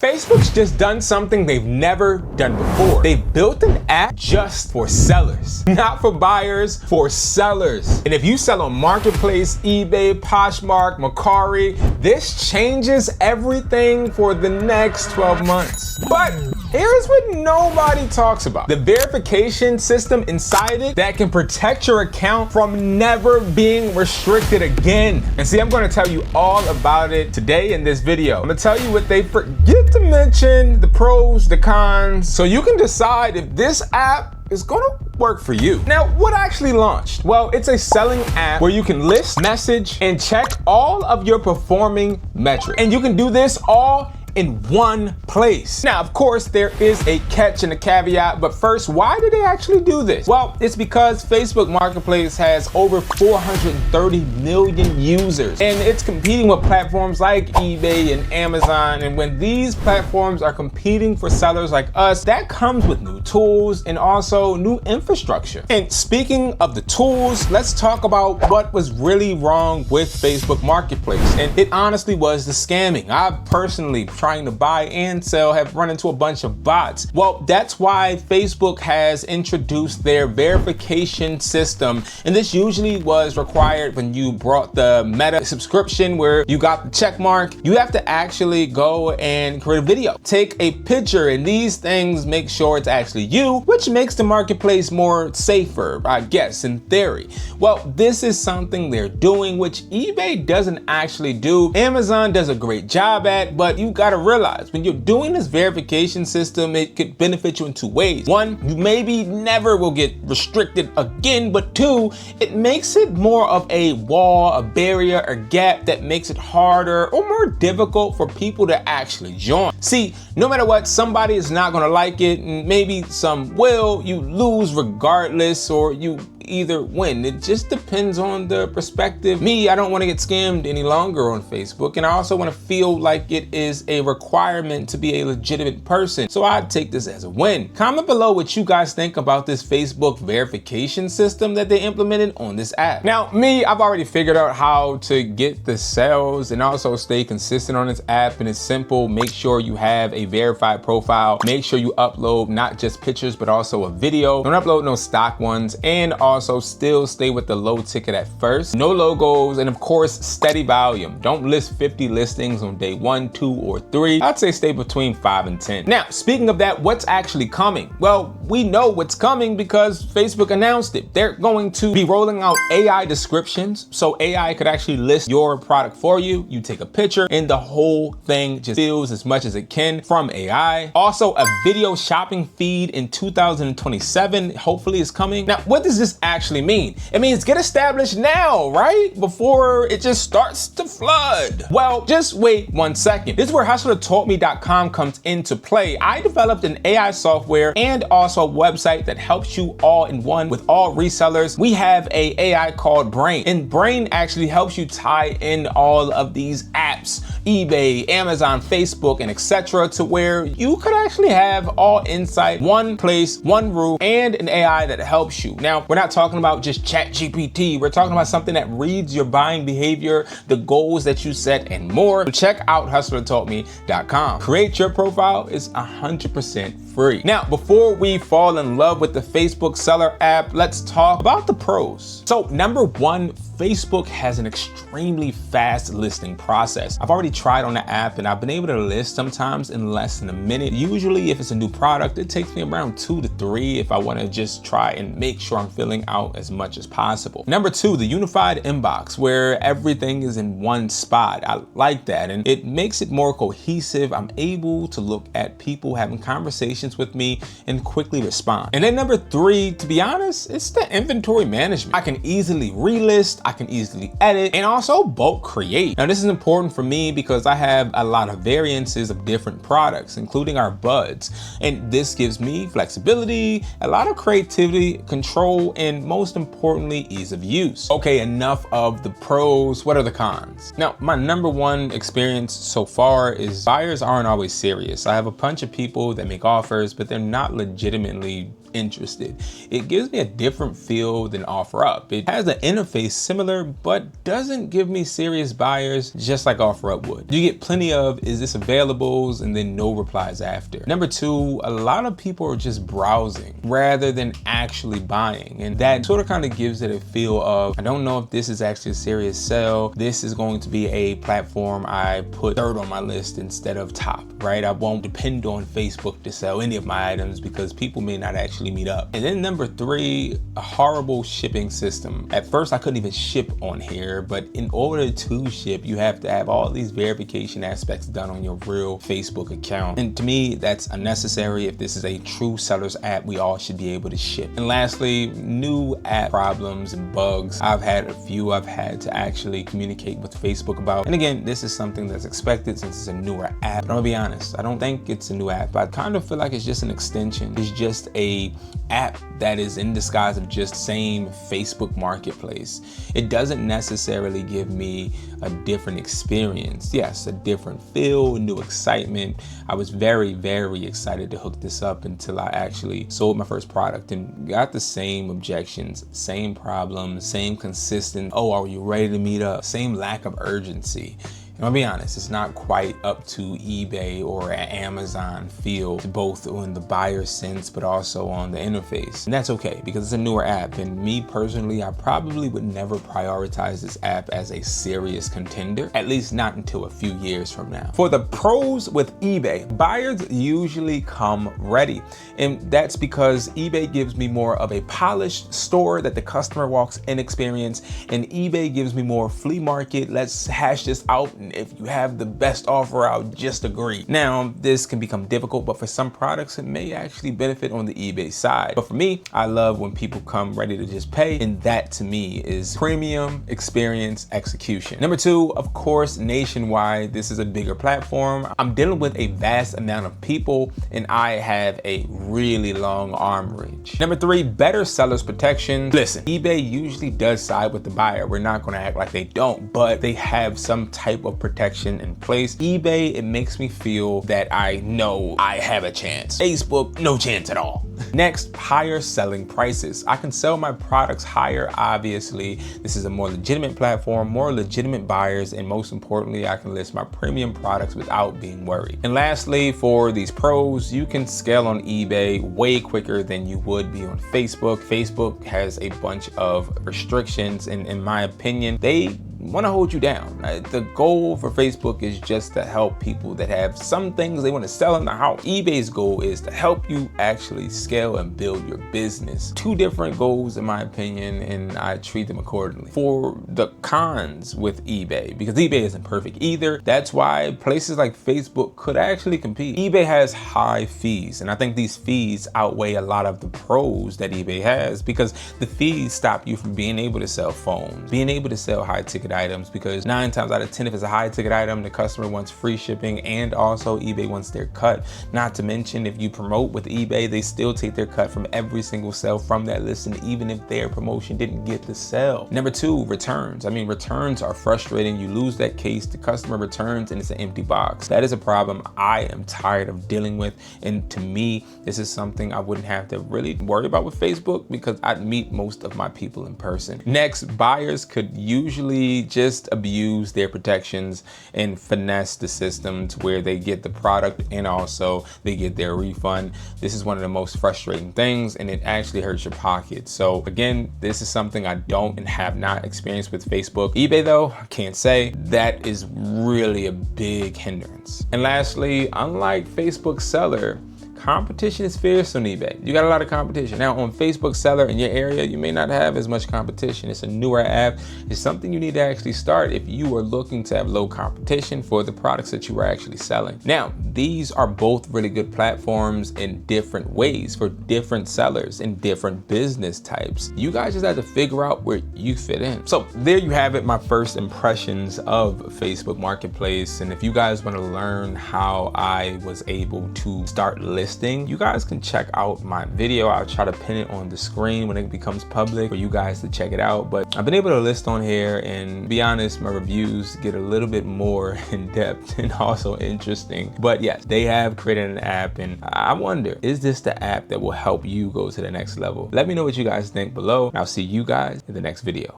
Facebook's just done something they've never done before. They built an app just for sellers, not for buyers, for sellers. And if you sell on Marketplace, eBay, Poshmark, Mercari, this changes everything for the next 12 months. But here's what nobody talks about. The verification system inside it that can protect your account from never being restricted again. And see, I'm gonna tell you all about it today in this video. I'm gonna tell you what they forget to mention, the pros, the cons, so you can decide if this app is gonna work for you. Now, what actually launched? Well, it's a selling app where you can list, message, and check all of your performing metrics. And you can do this all in one place. Now, of course, there is a catch and a caveat, but first, why did they actually do this? Well, it's because Facebook Marketplace has over 430 million users, and it's competing with platforms like eBay and Amazon. And when these platforms are competing for sellers like us, that comes with new tools and also new infrastructure. And speaking of the tools, let's talk about what was really wrong with Facebook Marketplace. And it honestly was the scamming. I've personally trying to buy and sell have run into a bunch of bots. Well, that's why Facebook has introduced their verification system. And this usually was required when you brought the Meta subscription where you got the check mark. You have to actually go and create a video, take a picture, and these things make sure it's actually you, which makes the marketplace more safer, I guess, in theory. Well, this is something they're doing, which eBay doesn't actually do. Amazon does a great job at, but you gotta realize when you're doing this verification system, it could benefit you in two ways. One, you maybe never will get restricted again, but two, it makes it more of a wall, a barrier, a gap that makes it harder or more difficult for people to actually join. See, no matter what, somebody is not gonna like it, and maybe some will. You lose regardless, or you either win. It just depends on the perspective. Me, I don't want to get scammed any longer on Facebook, and I also want to feel like it is a requirement to be a legitimate person. So I'd take this as a win. Comment below what you guys think about this Facebook verification system that they implemented on this app. Now, me, I've already figured out how to get the sales and also stay consistent on this app, and it's simple. Make sure you have a verified profile. Make sure you upload not just pictures, but also a video. Don't upload no stock ones, and also still stay with the low ticket at first. No logos, and of course, steady volume. Don't list 50 listings on day 1, 2, or 3. I'd say stay between 5 and 10. Now, speaking of that, what's actually coming? Well, we know what's coming because Facebook announced it. They're going to be rolling out AI descriptions, so AI could actually list your product for you. You take a picture, and the whole thing just feels as much as it can from AI. Also, a video shopping feed in 2027 hopefully is coming. Now, what does this actually mean? It means get established now, right? Before it just starts to flood. Well, just wait 1 second. This is where HustlerTaughtMe.com comes into play. I developed an AI software and also a website that helps you all in one with all resellers. We have a AI called Brain, and Brain actually helps you tie in all of these apps, eBay, Amazon, Facebook, and etc., to where you could actually have all inside one place, one roof, and an AI that helps you. Now, we're not talking about just ChatGPT. We're talking about something that reads your buying behavior, the goals that you set, and more. So check out HustlerTaughtMe.com. Create your profile is 100% free. Now, before we fall in love with the Facebook seller app, let's talk about the pros. So number one, Facebook has an extremely fast listing process. I've already tried on the app, and I've been able to list sometimes in less than a minute. Usually if it's a new product, it takes me around 2 to 3 if I want to just try and make sure I'm filling out as much as possible. Number two, the unified inbox where everything is in one spot. I like that, and it makes it more cohesive. I'm able to look at people having conversations with me and quickly respond. And then number three, to be honest, it's the inventory management. I can easily relist, I can easily edit, and also bulk create. Now, this is important for me because I have a lot of variances of different products, including our buds. And this gives me flexibility, a lot of creativity, control, and most importantly, ease of use. Okay, enough of the pros. What are the cons? Now, my number one experience so far is buyers aren't always serious. I have a bunch of people that make offers, but they're not legitimately interested. It gives me a different feel than OfferUp. It has an interface similar, but doesn't give me serious buyers just like OfferUp would. You get plenty of "is this availables?" and then no replies after. Number two, a lot of people are just browsing rather than actually buying. And that sort of kind of gives it a feel of, I don't know if this is actually a serious sell. This is going to be a platform I put third on my list instead of top, right? I won't depend on Facebook to sell any of my items because people may not actually meet up. And then number three, a horrible shipping system. At first I couldn't even ship on here, but in order to ship, you have to have all these verification aspects done on your real Facebook account. And to me, that's unnecessary. If this is a true seller's app, we all should be able to ship. And lastly, new app problems and bugs. I've had a few I've had to actually communicate with Facebook about. And again, this is something that's expected since it's a newer app. But I'm gonna be honest, I don't think it's a new app. I kind of feel like it's just an extension. It's just a app that is in disguise of just same Facebook marketplace. It doesn't necessarily give me a different experience. Yes, a different feel, new excitement. I was very, very excited to hook this up until I actually sold my first product and got the same objections, same problems, same consistent, "oh, are you ready to meet up?" Same lack of urgency. And I'll be honest, it's not quite up to eBay or Amazon feel, both on the buyer sense, but also on the interface. And that's okay because it's a newer app. And me personally, I probably would never prioritize this app as a serious contender, at least not until a few years from now. For the pros with eBay, buyers usually come ready. And that's because eBay gives me more of a polished store that the customer walks in experience, and eBay gives me more flea market, let's hash this out, and if you have the best offer, I'll just agree. Now, this can become difficult, but for some products, it may actually benefit on the eBay side. But for me, I love when people come ready to just pay, and that to me is premium experience execution. Number two, of course, nationwide. This is a bigger platform. I'm dealing with a vast amount of people, and I have a really long arm reach. Number three, better seller's protection. Listen, eBay usually does side with the buyer. We're not gonna act like they don't, but they have some type of protection in place. eBay, it makes me feel that I know I have a chance. Facebook, no chance at all. Next, higher selling prices. I can sell my products higher, obviously. This is a more legitimate platform, more legitimate buyers, and most importantly, I can list my premium products without being worried. And lastly, for these pros, you can scale on eBay way quicker than you would be on Facebook. Facebook has a bunch of restrictions, and in my opinion, they want to hold you down. The goal for Facebook is just to help people that have some things they want to sell in the house. eBay's goal is to help you actually scale and build your business. Two different goals in my opinion, and I treat them accordingly. For the cons with eBay, because eBay isn't perfect either, that's why places like Facebook could actually compete. eBay has high fees, and I think these fees outweigh a lot of the pros that eBay has, because the fees stop you from being able to sell phones, being able to sell high ticket items, because 9 times out of 10, if it's a high ticket item, the customer wants free shipping, and also eBay wants their cut. Not to mention, if you promote with eBay, they still take their cut from every single sale from that listing, even if their promotion didn't get the sale. Number two, returns. I mean, returns are frustrating. You lose that case, the customer returns, and it's an empty box. That is a problem I am tired of dealing with, and to me, this is something I wouldn't have to really worry about with Facebook, because I'd meet most of my people in person. Next, buyers could usually just abuse their protections and finesse the system to where they get the product and also they get their refund. This is one of the most frustrating things, and it actually hurts your pocket. So again, this is something I don't and have not experienced with Facebook. eBay though, I can't say. That is really a big hindrance. And lastly, unlike Facebook seller, competition is fierce on eBay. You got a lot of competition. Now on Facebook seller in your area, you may not have as much competition. It's a newer app. It's something you need to actually start if you are looking to have low competition for the products that you are actually selling. Now, these are both really good platforms in different ways for different sellers and different business types. You guys just have to figure out where you fit in. So there you have it, my first impressions of Facebook Marketplace. And if you guys want to learn how I was able to start listing listing, you guys can check out my video. I'll try to pin it on the screen when it becomes public for you guys to check it out. But I've been able to list on here, and to be honest, my reviews get a little bit more in depth and also interesting. But yes, they have created an app, and I wonder, is this the app that will help you go to the next level? Let me know what you guys think below. I'll see you guys in the next video.